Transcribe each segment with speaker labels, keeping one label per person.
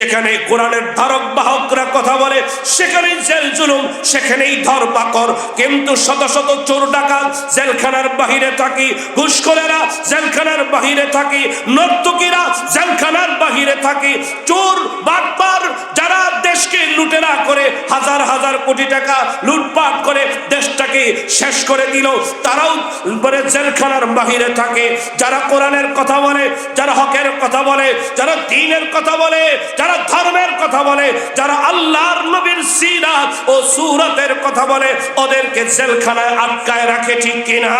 Speaker 1: সেখানে কোরআনের ধারক বাহকরা কথা বলে, সেখানেই জেল জুলুম, সেখানেই ধরপাকড়। কিন্তু শত শত চোর ডাকাত জেলখানার বাহিরে থাকি, ঘুষখোরেরা জেলখানার বাহিরে থাকি, নর্তকীরা জেলখানার বাহিরে থাকি, চোর বাটপার যারা দেশকে লুটেরা করে হাজার হাজার কোটি টাকা লুটপাট করে দেশটাকে শেষ করে দিল, তারাও পরে জেলখানার বাহিরে থাকে। যারা কোরআনের কথা বলে, যারা হকের কথা বলে, যারা দ্বীনের কথা বলে, যারা ধর্মের কথা বলে, যারা আল্লাহর নবীর সিরাত ও সুরাতের কথা বলে, ওদেরকে জেলখানায় আটকায় রাখে, ঠিক কিনা?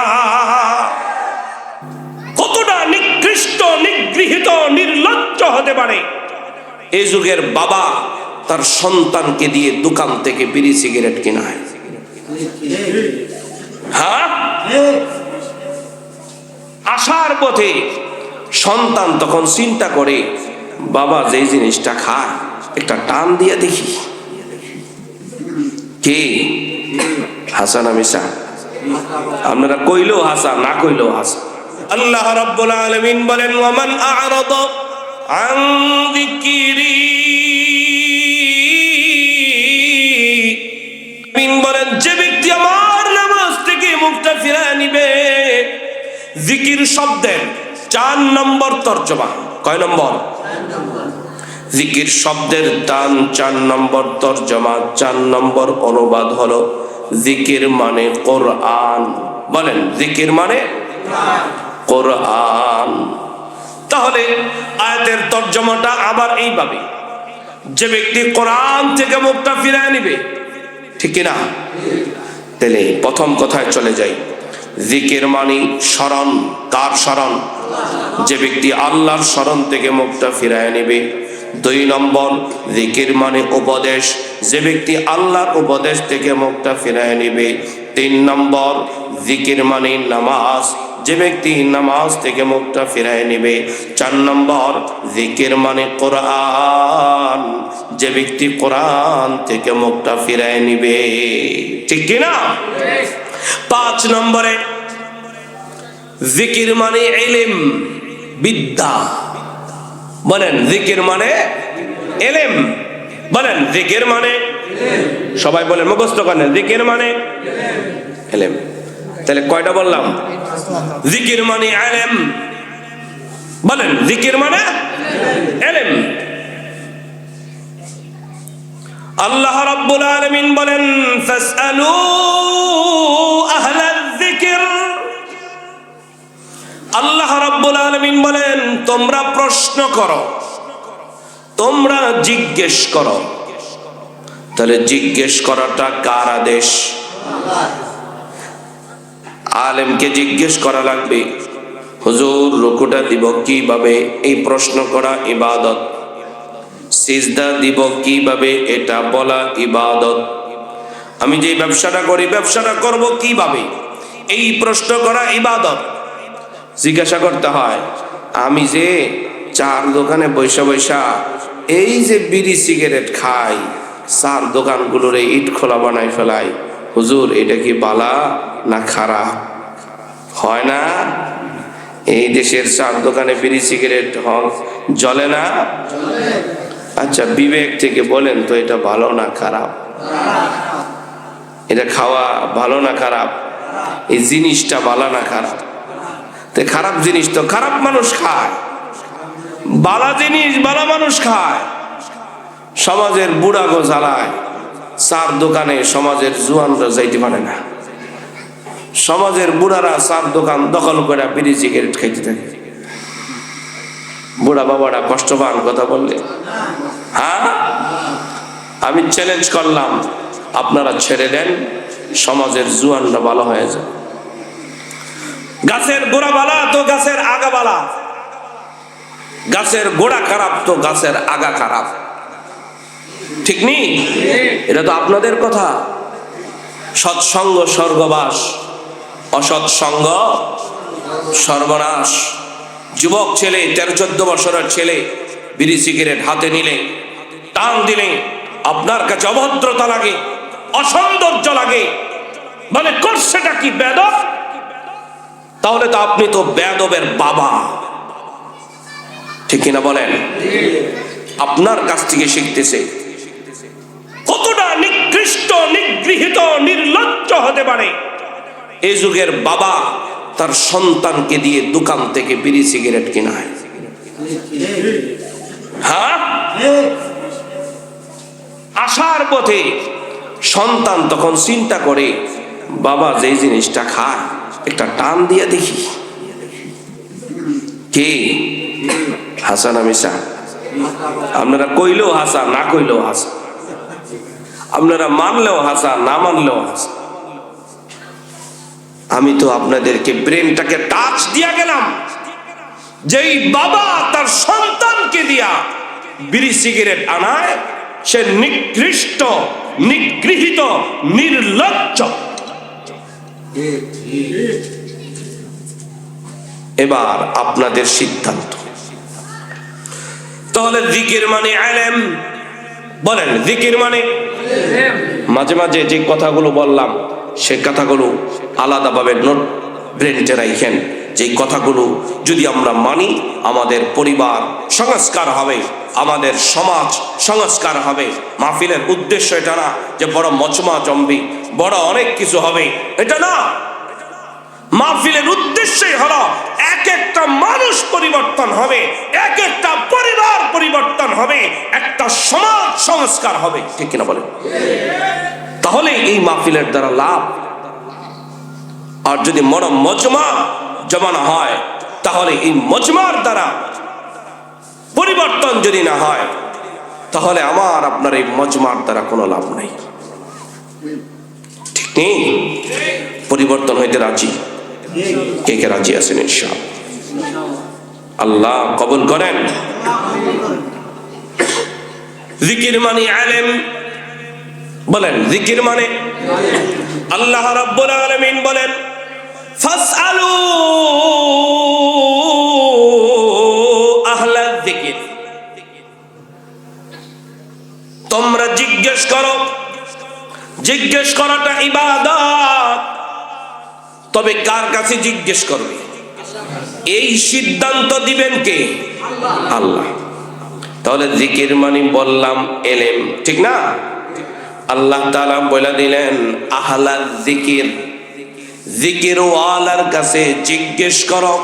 Speaker 1: কতটা নিকৃষ্ট, নিগৃহীত, নির্লজ্জ হতে পারে এই যুগের বাবা তার সন্তানকে দিয়ে দোকান থেকে বিড়ি সিগারেট কিনায়? হ্যাঁ, আসার পথে সন্তান তখন চিন্তা করে, বাবা যেই জিনিসটা খায় একটা টান দিয়ে দেখি। কে? হাসান আমিশা? আপনারা কইলেও হাসা, না কইলেও হাসা। আল্লাহ রাব্বুল আলামিন বলেন, ওয়ামান আ'রাদা আন যিকরি, বলেন যে ব্যক্তি আমার নামাজ থেকে মুখটা ফিরিয়ে নিবে। জিকির শব্দের 4 নম্বর তরজমা। কয় নম্বর? জিকির শব্দের দান 4 নম্বর তরজমা, 4 নম্বর অনুবাদ হলো জিকির মানে কোরআন। বলেন, জিকির মানে কোরআন। তাহলে আয়াতের তরজমাটা আবার এইভাবে, যে ব্যক্তি কোরআন থেকে মুখটা ফিরিয়ে নিবে, ঠিক কিনা? তাহলে প্রথম কথায় চলে যাই, জিকির মানে স্মরণ। কার স্মরণ? যে ব্যক্তি আল্লাহর স্মরণ থেকে মুখটা ফিরায় নেবে। 2 নম্বর, জিকির মানে উপদেশ, যে ব্যক্তি আল্লাহর উপদেশ থেকে মুখটা ফিরায় নেবে। 3 নম্বর, জিকির মানে নামাজ, যে ব্যক্তি নামাজ থেকে মুখটা ফিরায় নেবে। 4 নম্বর, জিকির মানে কোরআন, যে ব্যক্তি কোরআন থেকে মুখটা ফিরায় নিবে, ঠিক কিনা? 5 নম্বরে, জিকির মানে ইলম, বিদ্যা। বলেন, জিকির মানে ইলম। বলেন, জিকির মানে, সবাই বলেন, মুখস্থ করেন, জিকির মানে ইলম। তাহলে কয়টা বললাম? জিকির মানে ইলম। বলেন, জিকির মানে ইলম। আল্লাহ রাব্বুল আলামিন বলেন, ফাসআলু আহলাল যিকর। আল্লাহ রাব্বুল আলামিন বলেন, তোমরা প্রশ্ন করো, তোমরা জিজ্ঞেস করো। তাহলে জিজ্ঞেস করাটা কার আদেশ? আলেমকে জিজ্ঞেস করা লাগবে, হুজুর রুকুটা দিব কিভাবে? এই প্রশ্ন করা ইবাদত। সিজদা দিব কিভাবে? এটা বলা ইবাদত। আমি যে ব্যবসাটা করি, ব্যবসাটা করব কিভাবে? এই প্রশ্ন করা ইবাদত। জিজ্ঞাসা করতে হয়, আমি যে চার দোকানে বৈশা বৈশা এই যে বিড়ি সিগারেট খাই, চার দোকানগুলোর ইট খোলা বানাই ফেলাই, হুজুর এটা কি বালা না খারাপ? হয় না? এই দেশের চার দোকানে বিড়ি সিগারেট জ্বলে না? আচ্ছা, বিবেক থেকে বলেন তো, এটা ভালো না খারাপ? এটা খাওয়া ভালো না খারাপ? এই জিনিসটা ভালো না খারাপ? তো খারাপ জিনিস তো খারাপ মানুষ খায়, বালা জিনিস বালা মানুষ খায়। সমাজের বুড়া গো জ্বালায়, চার দোকানে সমাজের জুয়ানরা যাইতে পারে না। সমাজের বুড়ারা চার দোকান দখল করে বিড়ি সিগারেট খাইতে থাকে। বুড়া বাবারা কষ্ট পান কথা বললে? হ্যাঁ, আমি চ্যালেঞ্জ করলাম, আপনারা ছেড়ে দেন, সমাজের জুয়ানরা ভালো হয়ে যায়। গাছের গোড়া বালা তো গাছের আগা বালা, গাছের গোড়া খারাপ তো গাছের আগা খারাপ, ঠিক নেই? এটা তো আপনাদের কথা। সৎসঙ্গ স্বর্গবাস, অসৎসঙ্গ সর্বনাশ। যুবক ছেলে, 13-14 বছরের ছেলে বিড়ি সিগারেট হাতে নিলে, টান দিলে আপনার কাছে অভদ্রতা লাগে, অসৌন্দর্য লাগে, মানে করছেটা কি বেদব? তাহলে তো আপনি তো বেদবের বাবা, ঠিক কিনা বলেন? আপনার কাছ থেকে শিখতেছে। কতটা নিকৃষ্ট, নিগৃহীত, নির্লজ্জ হতে পারে এই যুগের বাবা তার সন্তানকে দিয়ে দোকান থেকে বিড়ি সিগারেট কিনায়। হ্যাঁ, আসার পথে সন্তান তখন চিন্তা করে, বাবা যে জিনিসটা খায় একটা টান দিয়া দেখি। কে? হাসান আমিশা। আপনারা কইলেও হাসা, না কইলেও হাসা, আপনারা মানলেও হাসা, না মানলেও হাসা। আমি তো আপনাদেরকে ব্রেনটাকে টাচ দিয়া গেলাম, যেই বাবা তার সন্তানকে দিয়া বিড়ি সিগারেট আনায় সে নিকৃষ্ট, নিগৃহীত, নির্লজ্জ। এবার আপনাদের সিদ্ধান্ত। তাহলে জিকির মানে ইলম, বলেন জিকির মানে? মাঝে মাঝে যে কথাগুলো বললাম সে কথাগুলো আলাদাভাবে নোট ব্রেনে রাখেন। যে কথাগুলো যদি আমরা মানি আমাদের পরিবার সংস্কার হবে, আমাদের সমাজ সংস্কার হবে। মাহফিলের উদ্দেশ্য এটা না যে বড় মজমা জমবে, বড় অনেক কিছু হবে, এটা না। মাহফিলের উদ্দেশ্যই হলো এক একটা মানুষ পরিবর্তন হবে, এক একটা পরিবার পরিবর্তন হবে, একটা সমাজ সংস্কার হবে। ঠিক কিনা বলেন? তাহলে এই মাহফিলের দ্বারা লাভ। আর যদি বড় মজমা জমানো হয় তাহলে এই মজমার দ্বারা পরিবর্তন যদি না হয় তাহলে আমার আপনার এই মজমার দ্বারা কোনো লাভ নাই। ঠিক নেই? পরিবর্তন হইতে রাজি? কে কে রাজি আছেন? ইনশাআল্লাহ আল্লাহ কবুল করেন। জিকির মানে ইলম, বলেন জিকির মানে? আল্লাহ রাব্বুল আলামিন বলেন ফাসআলু আহলা যিকির, তোমরা জিজ্ঞেস করো। জিজ্ঞেস করাটা ইবাদত, তবে কার কাছে জিজ্ঞেস করবে এই সিদ্ধান্ত দিবেন কে? আল্লাহ। তাহলে জিকির মানে বললাম ইলম, ঠিক না? আল্লাহ তাআলা বলে দিলেন আহলা যিকির, জিকির ওয়ালার কাছে জিজ্ঞেস করো।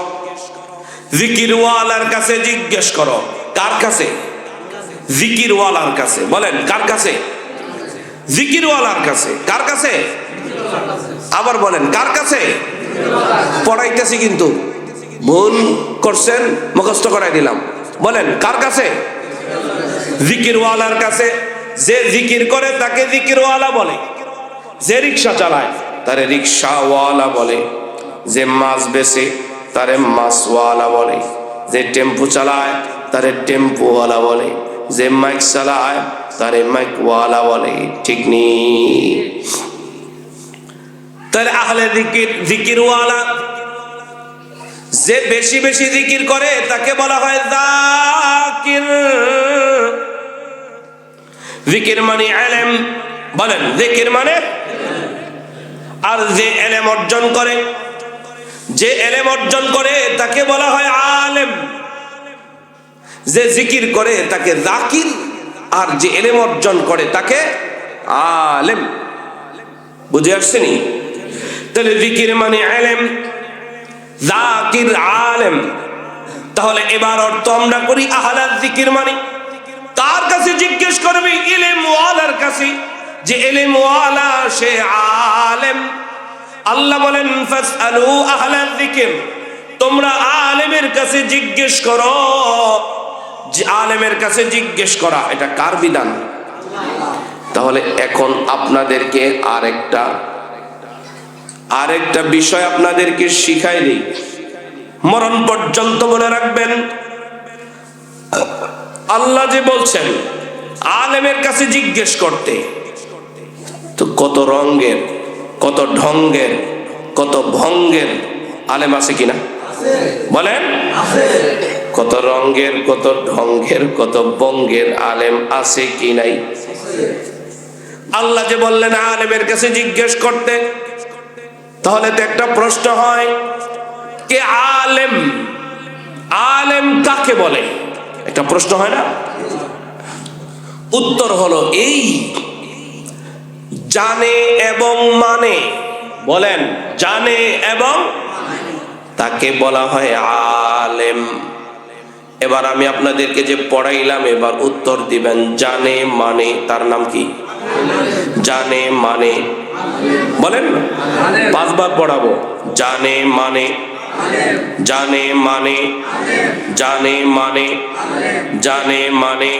Speaker 1: জিকির ওয়ালার কাছে জিজ্ঞেস করো। কার কাছে? জিকির ওয়ালার কাছে। বলেন কার কাছে? জিকির ওয়ালার কাছে। কার কাছে? আবার বলেন কার কাছে? পড়াইতেছি কিন্তু ভুল করছেন, মুখস্থ করাই দিলাম। বলেন কার কাছে? জিকির ওয়ালার কাছে। যে জিকির করে তাকে জিকির ওয়ালা বলে, যে রিকশা চালায় তারে রিকশাওয়ালা বলে, যে মাছ বেচে তারে মাছওয়ালা বলে, যে টেম্পু চালায় তারে টেম্পুওয়ালা বলে, যে মাইক চালায় তারে মাইকওয়ালা বলে। ঠিক নেই? তাহলে আহলে জিকির, জিকিরওয়ালা। যে বেশি বেশি জিকির করে তাকে বলা হয় যাকির। জিকির মানে ইলম, বলেন জিকির মানে? আর যে ইলম অর্জন করে, যে ইলম অর্জন করে তাকে বলা হয় আলেম। যে জিকির করে তাকে যাকির, আর যে ইলম অর্জন করে তাকে আলেম। বুঝে আসছেনি? তাহলে জিকির মানে ইলম, যাকির, আলেম। তাহলে এবার অর্থ আমরা করি আহলা জিকির মানে কার কাছে জিজ্ঞেস করবে? ইলম ওয়ালার কাছে। যে ইলম ওয়ালা সে আলেম। আল্লাহ বলেন ফাসআলু আহলা যিকির, তোমরা আলেমের কাছে জিজ্ঞেস করো। যে আলেমের কাছে জিজ্ঞেস করা এটা কার বিধান? তাহলে এখন আপনাদেরকে আরেকটা বিষয় আপনাদেরকে শিখাই দিই, মরণ পর্যন্ত মনে রাখবেন। আল্লাহ যে বলছেন আলেমের কাছে জিজ্ঞেস করতে, তো কত রঙের, কত ঢঙ্গের, কত ভঙ্গের আলেম আছে কিনা? বলেন কত রঙের, কত ঢঙ্গের, কত বঙ্গের আলেম আছে কি নাই? আল্লাহ যে বললেন আলেমের কাছে জিজ্ঞেস করতে, তাহলে তো একটা প্রশ্ন হয় কে আলেম? আলেম কাকে বলে? একটা প্রশ্ন হয় না? উত্তর হলো এই, জানে এবং মানে। বলেন, জানে এবং তাকে বলা হয় আলেম। এবার আমি আপনাদেরকে যে পড়াইলাম, এবার উত্তর দিবেন। জানে মানে তার নাম কি? জানে মানে বলেন না, 5 বার পড়াবো। জানে মানে, জানে মানে, জানে মানে, জানে মানে।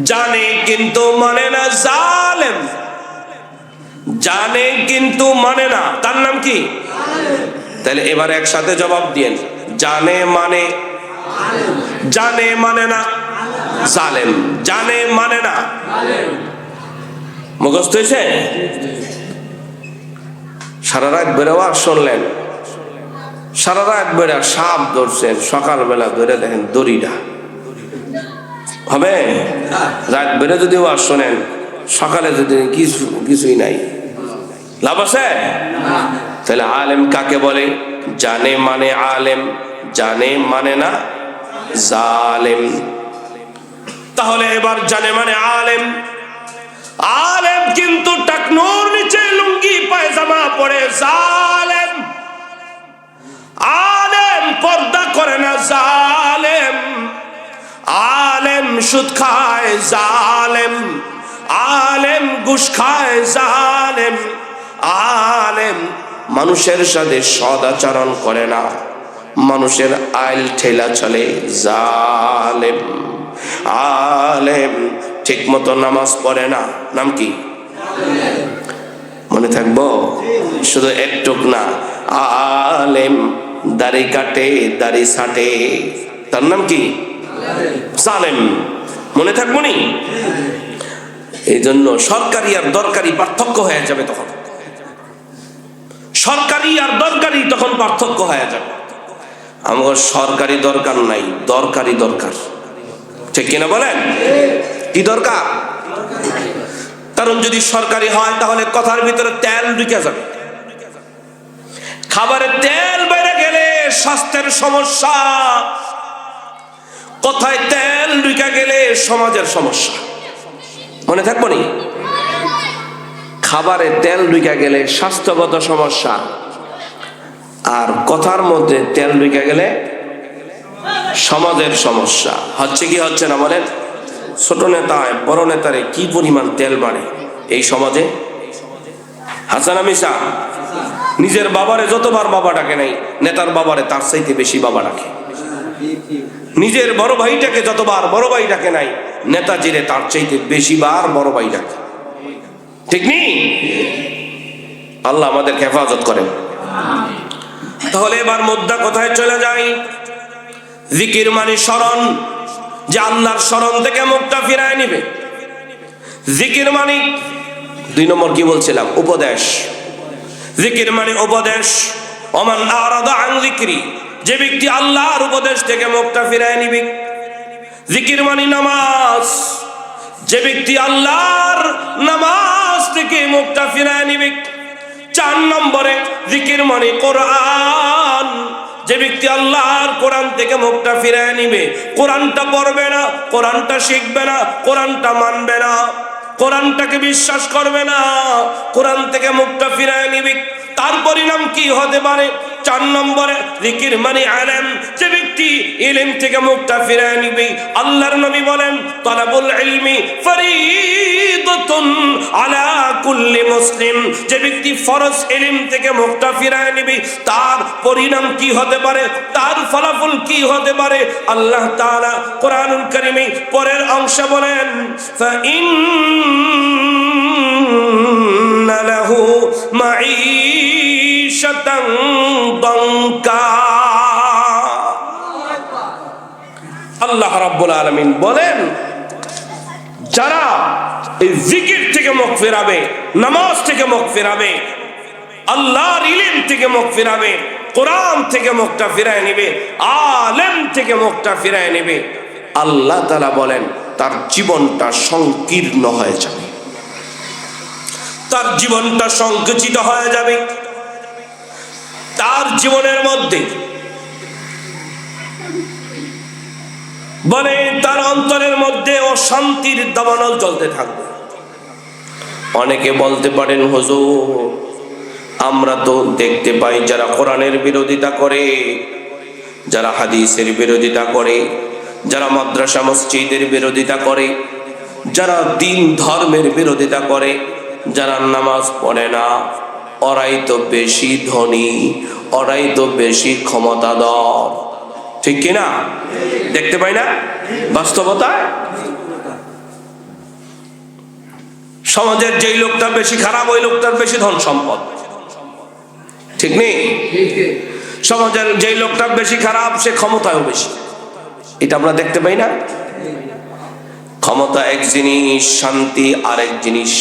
Speaker 1: জানে কিন্তু মানে না, জালেম। জানে কিন্তু মানে না, তার নাম কি? তাহলে এবার একসাথে জবাব দিয়েন। জানে মানে, জানে মানে না, জালেম। জানে মানে না, মুখস্থ হয়েছে? সারা রাত বেরোয়া শুনলেন, সারা রাত বেড়া সাপ ধরছেন, সকালবেলা ধরে দেখেন দড়িটা হবে? রাত বেড়ে যদি ওয়াজ শোনেন, সকালে যদি কিছুই নাই, লাভ আছে? তাহলে আলেম কাকে বলে? জানে মানে আলেম, জানে মানে না জালেম। তাহলে এবার জানে মানে আলেম। আলেম কিন্তু টাকনুর নিচে লুঙ্গি পায়জামা পরে জালেম। আলেম পর্দা করে না জালেম। আলেম সুদ খায় জালেম। আলেম ঘুষ খায় জালেম। আলেম মানুষের সাথে সদাচরণ করে না, মানুষের আইল ঠেলা চলে জালেম। আলেম ঠিক মতো নামাজ পড়ে না, নাম কি? মনে থাকবো? শুধু একটুক না, আলেম দাড়ি কাটে, দাড়ি ছাটে, তার নাম কি? জালেম। মনে থাকবো নি? এই জন্য সরকারি আর দরকারি পার্থক্য হয়ে যাবে তখন। সরকারি আর দরকারি তখন পার্থক্য হয়ে যাবে। আমার সরকারি দরকার নাই, দরকারি দরকার। ঠিক কিনা বলেন? কি দরকার? কারণ যদি সরকারি হয় তাহলে কথার ভিতরে তেল ঢুকে যাবে। খাবারে তেল বেড়ে গেলে স্বাস্থ্যের সমস্যা, কথায় তেল ঢুকে গেলে সমাজের সমস্যা। মনে থাকবো নি? খাবারে তেল ঢুকে গেলে স্বাস্থ্যগত সমস্যা, আর কথার মধ্যে তেল ঢুকে গেলে সমাজের সমস্যা। হচ্ছে কি হচ্ছে না বলেন? ছোট নেতায় বড় নেতারে কি পরিমাণ তেল বাড়ে এই সমাজে। হাসান আমিসা নিজের বাবারে যতবার বাবা ডাকে নাই, নেতার বাবারে তার চাইতে বেশি বাবা ডাকে। নিজের বড় ভাইটাকে যতবার বড় ভাই ডাকে নাই, নেতাজিরে তার চাইতে বেশি বার বড় ভাই ডাকে। ঠিক নেই? আল্লাহ আমাদের হেফাজত করেন। তাহলে এবার মুদ্রা কোথায় চলে যায়? জিকির মানে স্মরণ, যে আল্লাহর স্মরণ থেকে মুখটা ফিরায় নিবে। জিকির মানে 2 নম্বর কি বলছিলাম? উপদেশ। জিকির মানে উপদেশ। ওমান আরাদা আন যিকরি, যে ব্যক্তি আল্লাহর উপদেশ থেকে মুখটা ফিরায় নিবে। জিকির মানে নামাজ, যে ব্যক্তি আল্লাহর নামাজ থেকে মুখটা ফিরায় নিবে। 4 নম্বরে জিকির মানে কোরআন, যে ব্যক্তি আল্লাহর কোরআন থেকে মুখটা ফিরায় নিবে। কোরআনটা পড়বে না, কোরআনটা শিখবে না, কোরআনটা মানবে না, কোরআনটাকে বিশ্বাস করবে না, কোরআন থেকে মুখটা ফিরায় নিবে। তার পরিণাম কি হতে পারে? 4 নম্বরে জিকির মানে আলেম, যে ব্যক্তি ইলম থেকে মুখটা ফিরায় নিবে। আল্লাহর নবী বলেন, তালাবুল ইলমি ফরিদাতুন আলা কুল্লি মুসলিম, যে ব্যক্তি ফরজ ইলম থেকে মুখটা ফিরায় নিবে, তার পরিণাম কি হতে পারে, তার ফলাফল কি হতে পারে? আল্লাহ তাআলা কোরআনুল কারীমে পরের অংশে বলেন, ফাইন্না লাহু মাঈশাতান দানকা। আল্লাহ রাব্বুল আলামিন বলেন, যারা এই জিকির থেকে মুখ ফেরাবে, নামাজ থেকে মুখ ফেরাবে, আল্লাহর ইলম থেকে মুখ ফেরাবে, কোরআন থেকে মুখটা ফিরায় নেবে, আলেম থেকে মুখটা ফিরায় নেবে, আল্লাহ তাআলা বলেন তার জীবনটা সংকীর্ণ হয়ে যাবে, তার জীবনটা সংকুচিত হয়ে যাবে। তার জীবনের মধ্যে বলে তার অন্তরের মধ্যে অশান্তির দাবানল চলতে থাকবে। অনেকে বলতে পারেন, হুজুর আমরা তো দেখতে পাই যারা কোরআনের বিরোধিতা করে, যারা হাদিসের বিরোধিতা করে, যারা মাদ্রাসা মসজিদের বিরোধিতা করে, যারা দিন ধর্মের বিরোধিতা করে, যারা নামাজ পড়ে না, ওরাই তো বেশি ধনী, ওরাই তো বেশি ক্ষমতাধর। ঠিক কিনা? দেখতে পাই না বাস্তবতায়? সমাজের যেই লোকটা বেশি খারাপ ওই লোকটার বেশি ধন সম্পদ, ঠিক নেই? সমাজের যেই লোকটা বেশি খারাপ সে ক্ষমতাও বেশি। এটা আমরা দেখতে পাই না? ক্ষমতা এক জিনিস, শান্তি আরেক জিনিস।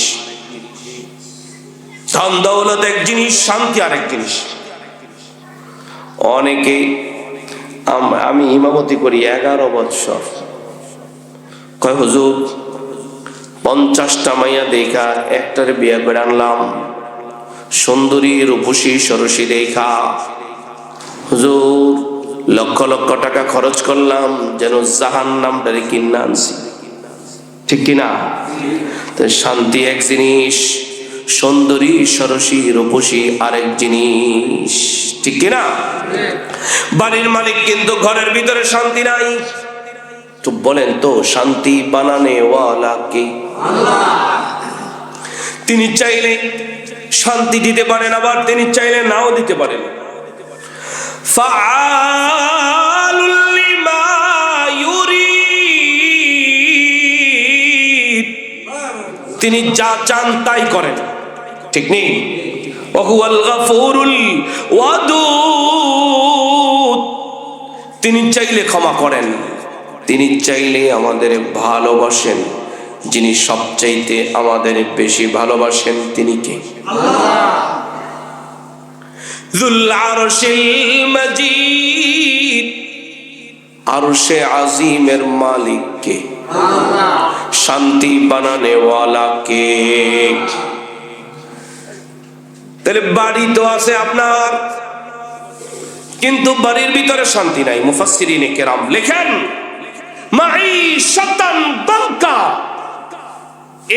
Speaker 1: ধন দৌলত এক জিনিস, শান্তি আরেক জিনিস। অনেকে, আমি ইমামতি করি 11 বৎসর, কয় হুজুর 50টা মাইয়া দেখা একটার বিয়ে করে আনলাম, সুন্দরী রূপসী সরসী দেখা। হুজুর লক্ষ লক্ষ টাকা খরচ করলাম যেন জাহান্নামটারে কিনে আনছি। ঠিক কিনা? তো শান্তি এক জিনিস, সুন্দরী সরসী রূপসী আরেক জিনিস। ঠিক কিনা? বাড়ির মালিক কিন্তু ঘরের ভিতরে শান্তি নাই। তো বলেন তো শান্তি বানানে ওয়ালা কে? আল্লাহ। তিনি চাইলে শান্তি দিতে পারেন, আবার তিনি চাইলে নাও দিতে পারেন। ফাআলুল লিমা ইউরিদ, তিনি যা চান তাই করেন। ঠিক নেই? ওয়াহুয়াল গাফুরুল ওয়াদুদ, তিনি চাইলে ক্ষমা করেন, তিনি চাইলে আমাদের ভালোবাসেন। যিনি সবচাইতে আমাদের বেশি ভালোবাসেন তিনি কে? আল্লাহ। যুল আরশিল মাজিদ, আরশে আজিমের মালিক কে? আল্লাহ। শান্তি বানানে ওয়ালা কে? তাহলে বাড়ি তো আছে আপনার, কিন্তু বাড়ির ভিতরে শান্তি নাই। মুফাসসিরিনে কেরাম লেখেন মাঈশাতান দানকা,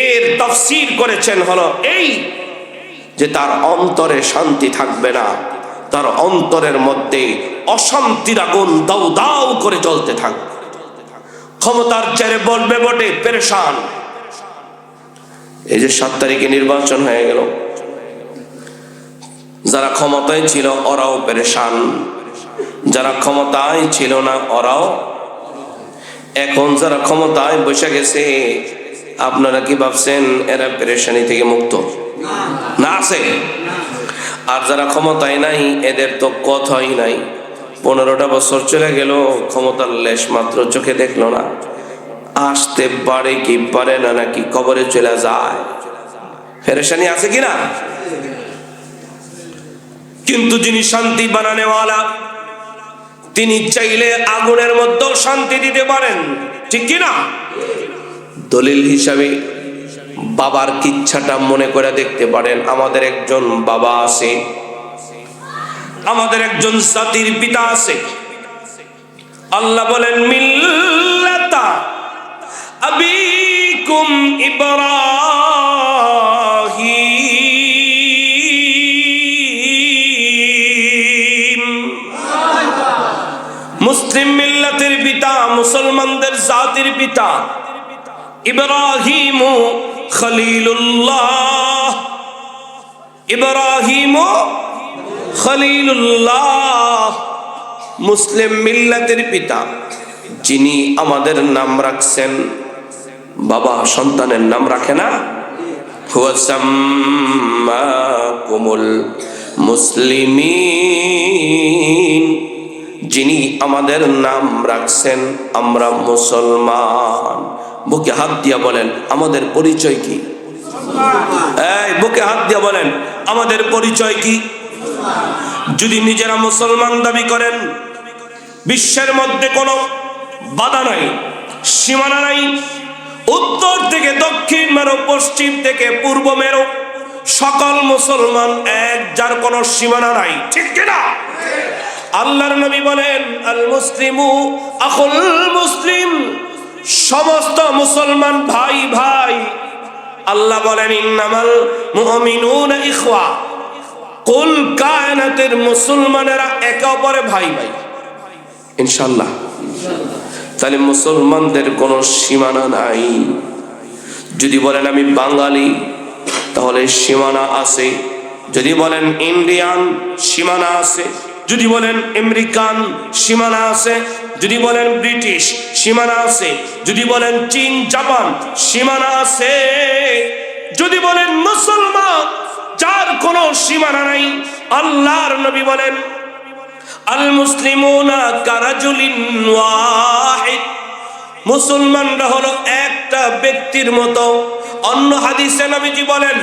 Speaker 1: এর তাফসীর করেছেন হলো এই যে তার অন্তরে শান্তি থাকবে না, তার অন্তরের মধ্যে অশান্তির আগুন দাউ দাউ করে জ্বলতে থাকবে। ক্ষমতার চেয়ে বলবে বটে পেরেশান। এই যে 7 তারিখে নির্বাচন হয়ে গেল, যারা ক্ষমতায় ছিল ওরাও পেরেশান, যারা ক্ষমতায় ছিল না ওরাও। এখন যারা ক্ষমতায় বসে গেছে, আপনারা কি ভাবছেন এরা পেরেশানি থেকে মুক্ত না? আছে। আর যারা ক্ষমতায় নাই এদের তো কথাই নাই। 15টা বছর চলে গেল, ক্ষমতার লেশ মাত্র চোখে দেখলো না। আসতে পারে কি পারে না, নাকি কবরে চলে যায়। পেরেশানি আছে কিনা? কিন্তু যিনি শান্তি বানানেওয়ালা, তিনি চাইলে আগুনের মধ্যেও শান্তি দিতে পারেন। ঠিক কিনা? দলিল হিসাবে বাবার কিচ্ছাটা মনে করে দেখতে পারেন। আমাদের একজন বাবা আছে, আমাদের একজন জাতির পিতা আছে। আল্লাহ বলেন মিল্লাতা আবিকুম ইব্রাহিম, মুসলিম মিল্লাতের পিতা, মুসলমানদের জাতির পিতা ইব্রাহিম খলিলুল্লাহ। ইব্রাহিম খলিলুল্লাহ, মুসলিম মিল্লাতের পিতা, যিনি আমাদের নাম রাখছেন। বাবা সন্তানের নাম রাখে না? হুয়া সাম্মাকুমুল মুসলিমিন, যিনি আমাদের নাম রাখছেন আমরা মুসলমান। বুকে হাত দিয়া বলেন আমাদের পরিচয় কি? এই বুকে হাত দিয়া বলেন আমাদের পরিচয় কি? যদি নিজেরা মুসলমান দাবি করেন, বিশ্বের মধ্যে কোনো বাধা নাই, সীমানা নাই, উত্তর থেকে দক্ষিণ মেরু, পশ্চিম থেকে পূর্ব মেরু, সকল মুসলমান এক, যার কোনো সীমানা নাই। ঠিক কিনা? আল্লাহর নবী বলেন আল মুসলিমু আখুল মুসলিম, সমস্ত মুসলমান ভাই ভাই। আল্লাহ বলেন ইন্নামাল মুমিনুনা ইখওয়া, কুল কায়নাতের মুসলমানেরা একে অপরে ভাই ভাই। ইনশাআল্লাহ। তাহলে মুসলমানদের কোনো সীমানা নাই। যদি বলেন আমি বাঙালি, তাহলে সীমানা আছে। যদি বলেন ইন্ডিয়ান, সীমানা আছে। যদি বলেন আমেরিকান, সীমানা আছে। যদি বলেন ব্রিটিশ, সীমানা আছে। যদি বলেন চীন, জাপান, সীমানা আছে। যদি বলেন মুসলমান, যার কোনো সীমানা নাই। আল্লাহর নবী বলেন আল মুসলিমুনা কারাজুলিন ওয়াহিদ, মুসলমানরা হলো একটা ব্যক্তির মতো। অন্য হাদিসে নবীজি বলেন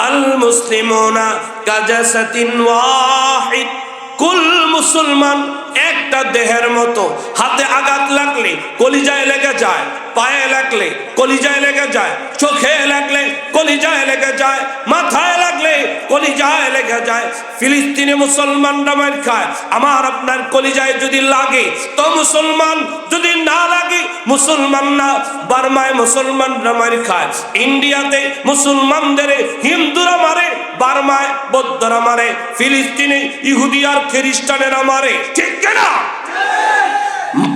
Speaker 1: আল মুসলিমুনা কাজাসাতিন ওয়াহিদ, কুল মুসলমান একটা দেহের মতো। হাতে আঘাত লাগলে কলিজায় লেগে যায়, পায়ে লাগলে কলিজায় লেগে যায়, চোখে লাগলে কলিজায় লেগে যায়, মাথায় লাগলে কলিজায় লেগে যায়। ফিলিস্তিনে মুসলমানরা মার খায়, আমার আপনার কলিজায় যদি লাগে তো মুসলমান, যদি না লাগে মুসলমান না। বার্মায় মুসলমানরা মার খায়, ইন্ডিয়াতে মুসলমানদের হিন্দুরা মারে, বার্মায় বৌদ্ধরা মারে, ফিলিস্তিনে ইহুদি আর খ্রিস্টানেরা মারে। ঠিক না?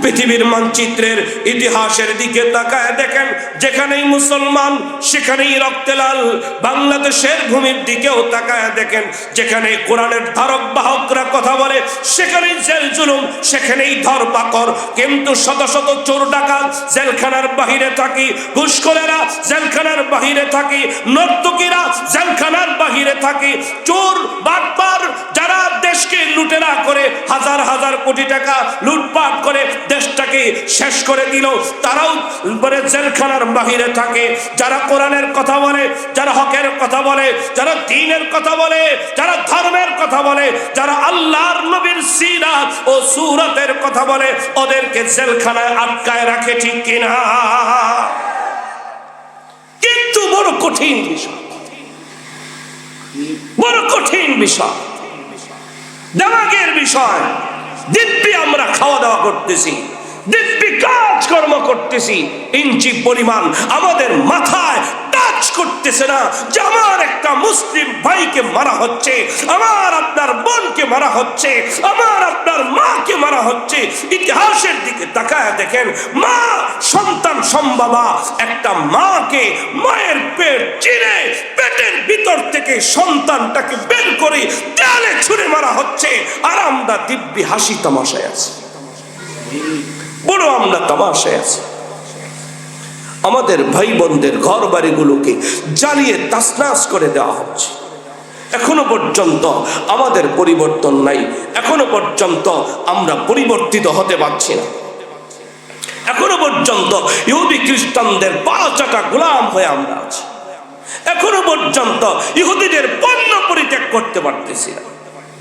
Speaker 1: পৃথিবীর মানচিত্রের ইতিহাসের দিকে তাকায় দেখেন, যেখানেই মুসলমান সেখানেই রক্তে লাল। বাংলাদেশের ভূমির দিকেও তাকায় দেখেন, যেখানে কোরআনের ধারক বাহকরা কথা বলে সেখানেই জেল জুলুম, সেখানেই ধরপাকড়। কিন্তু শত শত চোর ডাকাত জেলখানার বাহিরে থাকি, ঘুষখোরেরা জেলখানার বাহিরে থাকি, নর্তকীরা জেলখানার বাহিরে থাকি, চোর বাটপার যারা দেশকে লুটেরা করে হাজার হাজার কোটি টাকা লুটপাট করে দেশটাকে শেষ করে দিল, তারাও জেলখানার বাহিরে থাকে। যারা কোরআনের কথা বলে, যারা হকের কথা বলে, যারা দ্বীনের কথা বলে, যারা ধর্মের কথা বলে, যারা আল্লাহর নবীর সিরাত ও সুরাতের কথা বলে, ওদেরকে জেলখানায় আটকায় রাখে। ঠিক কিনা? কিন্তু বড় কঠিন বিষয়, বড় কঠিন বিষয়, দেমাগের বিষয়। দিব্যি আমরা খাওয়া দাওয়া করতেছি, দিব্যি কাজকর্ম করতেছি, ইঞ্চি পরিমাণ আমাদের মাথায় টাচ করতেছে না যে আমার একটা মুসলিম ভাইকে মারা হচ্ছে, আমার আপনার বোনকে মারা হচ্ছে, আমার আপনার মাকে মারা হচ্ছে। ইতিহাসের দিকে তাকায় দেখেন, মা সন্তান সম্ভবা একটা মাকে মায়ের পেট চিরে পেটের ভিতর থেকে সন্তানটাকে বের করে দেয়ালে ছুঁড়ে মারা হচ্ছে, আর আমরা দিব্যি হাসি তামাশায় আছি, বড় আমরা তামাশায় আছি। আমাদের ভাই বোনদের ঘর বাড়িগুলোকে জ্বালিয়ে তাসনাস করে দেওয়া হচ্ছে। এখনো পর্যন্ত আমাদের পরিবর্তন নাই, এখনো পর্যন্ত আমরা পরিবর্তিত হতে পারছি না। এখনো পর্যন্ত ইহুদি খ্রিস্টানদের পাঁচাটা গোলাম হয়ে আমরা আছি। এখনো পর্যন্ত ইহুদিদের পণ্য পরিত্যাগ করতে পারতেছি না।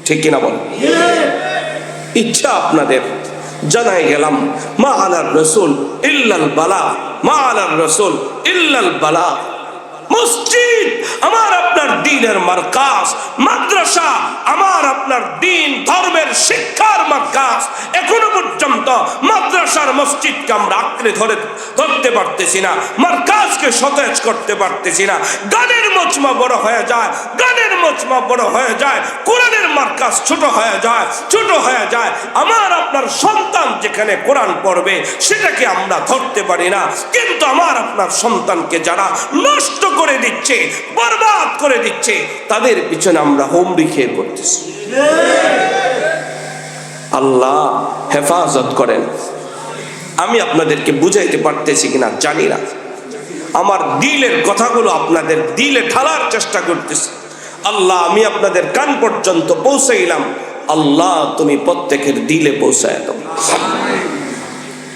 Speaker 1: ঠিক কিনা বল? ইচ্ছা আপনাদের জানাই গেলাম, মা আলার রসুল ইল্লাল বালা, মা আলার রসুল ইল্লাল বালা। মসজিদ আমার আপনার দ্বীনের মারকাজ, মাদ্রাসা আমার আপনার দ্বীন ধর্মের শিক্ষার মারকাজ। এখনো পর্যন্ত মাদ্রাসার মসজিদকে আমরা আঁকড়ে ধরতে পারতেছি না, মারকাজকে সতেজ করতে পারতেছি না। গানের মজমা বড় হয়ে যায়, গানের মজমা বড় হয়ে যায়, কোরআনের মারকাজ ছোট হয়ে যায়, ছোট হয়ে যায়। আমার আপনার সন্তান যেখানে কোরআন পড়বে সেটাকে আমরা ধরতে পারি না। কিন্তু আমার আপনার সন্তানকে যারা নষ্ট করে দিচ্ছে, বরবাদ করে দিচ্ছে, তাদের পিছনে আমরা হুমড়ি খেয়ে পড়তেছি। আল্লাহ হেফাজত করেন। আমি আপনাদেরকে বুঝাইতে পারতেছি কিনা জানি না, আমার দিলের কথাগুলো আপনাদের দিলে ঢালার চেষ্টা করতেছি। আল্লাহ আমি আপনাদের কান পর্যন্ত পৌঁছাইলাম, আল্লাহ তুমি প্রত্যেকের দিলে পৌঁছায় দাও।